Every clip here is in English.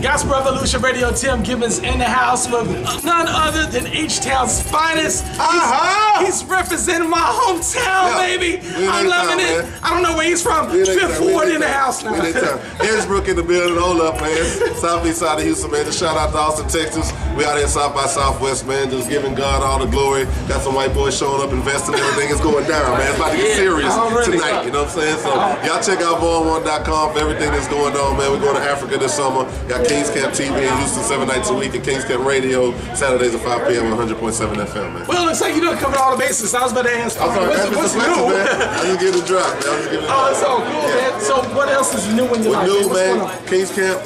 Gospel Revolution Radio, Tim Gibbons in the house with none other than H-Town's finest. He's representing my hometown, baby. I'm loving it. Man. I don't know where he's from. Fifth Ward in the house now. Innsbrook in the building. Hold up, man. Southeast side of Houston, man. Just shout out to Austin, Texas. We out here South by Southwest, man. Just giving God all the glory. Got some white boys showing up, investing. Everything is going down, man. It's about to get serious tonight. You know what I'm saying? So y'all check out Vaughn1.com for everything that's going on, man. We're going to Africa this summer. Got Kings Camp TV in Houston 7 nights a week, and Kings Camp Radio Saturdays at 5 p.m. on 100.7 FM, man. Well, it looks like you done covered all the bases. I was about to ask. What's new? Man. I just give it a drop, man. It's all cool, man. So what else is new in your life? New, man. Kings Camp,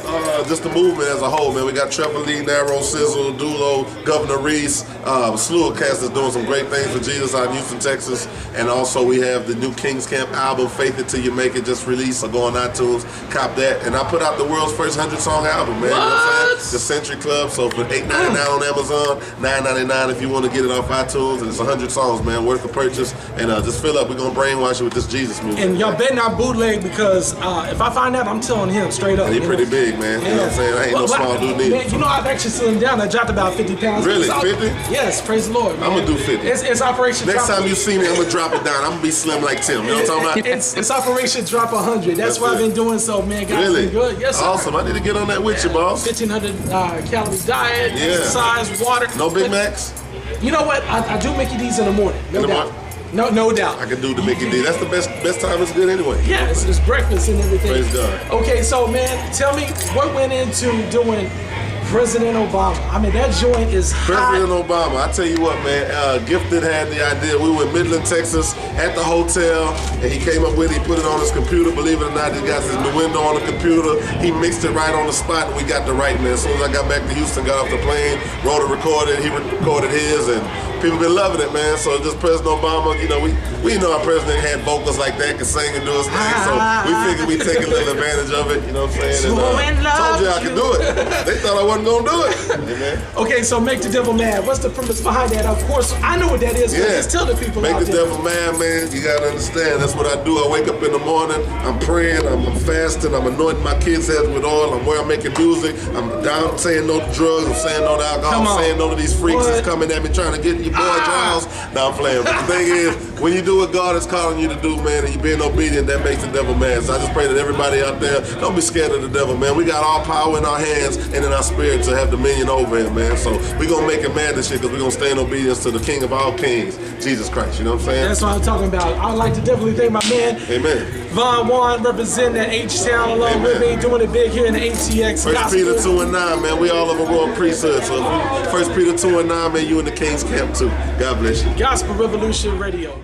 just the movement as a whole, man. We got Trevor Lee, Narrow, Sizzle, Dulo, Governor Reese, a slew of cats that's doing some great things for Jesus out in Houston, Texas. And also we have the new Kings Camp album, Faith It Till You Make It, just released. So go on iTunes, cop that. And I put out the world's first 100-song album, man. You know what I'm saying? The Century Club. So for $8.99 on Amazon, $9.99 if you want to get it off iTunes. And it's 100 songs, man, worth the purchase. And just fill up. We're going to brainwash you with this Jesus movie. And y'all better not bootleg, because if I find out, I'm telling him straight up. And he pretty big, man. You know what I'm saying? I ain't no small dude neither. Man, you know, I've actually slimmed down. I dropped about 50 pounds. Really? 50? Yes, praise the Lord, man. I'm going to do 50. It's Operation Next Drop. time you see me, I'm going to drop it down. I'm going to be slim like Tim. You know what I'm talking about? It's Operation Drop 100. That's what I've been doing, so, man, guys, been good. Yes, sir. Awesome. I need to get on that with you, boss. 1,500 calorie diet, exercise, water. No Big Macs? You know what? I do Mickey D's in the morning. No doubt. No doubt. I can do the Mickey D. That's the best time. It's good anyway. Yeah, it's breakfast and everything. Praise God. Okay, so, man, tell me what went into doing President Obama. I mean, that joint is President Obama. I tell you what, man. Gifted had the idea. We were in Midland, Texas, at the hotel, and he came up with it. He put it on his computer. Believe it or not, he got his window on the computer. He mixed it right on the spot, and we got the right man. As soon as I got back to Houston, got off the plane, wrote a recorded. He recorded his, and people been loving it, man. So just President Obama, you know, we know our president had vocals like that, could sing and do his thing. So we figured we'd take a little advantage of it. You know what I'm saying? And, told you I could do it. They thought I wasn't gonna do it. Amen. Okay, so Make the Devil Mad. What's the premise behind that? Of course, I know what that is, but just tell the people Make out the there. devil mad, man. You gotta understand. That's what I do. I wake up in the morning. I'm praying. I'm fasting. I'm anointing my kids' heads with oil. I'm where I'm making music. I'm down saying no to drugs. I'm saying no to alcohol. I'm saying no to these freaks that's coming at me trying to get your boy Giles. Now I'm playing. But the thing is, when you do what God is calling you to do, man, and you're being obedient, that makes the devil mad. So I just pray that everybody out there, don't be scared of the devil, man. We got all power in our hands and in our spirit to have dominion over him, man. So we're going to make him mad this year, because we're going to stay in obedience to the King of all kings, Jesus Christ. You know what I'm saying? That's what I'm talking about. I would like to definitely thank my man, Von Juan, representing that H-Town along with me, doing it big here in the ATX. 1 Peter 2:9, man. We all of a royal priesthood. So 1 Peter 2:9, man, you in the King's Camp too. God bless you. Gospel Revolution Radio.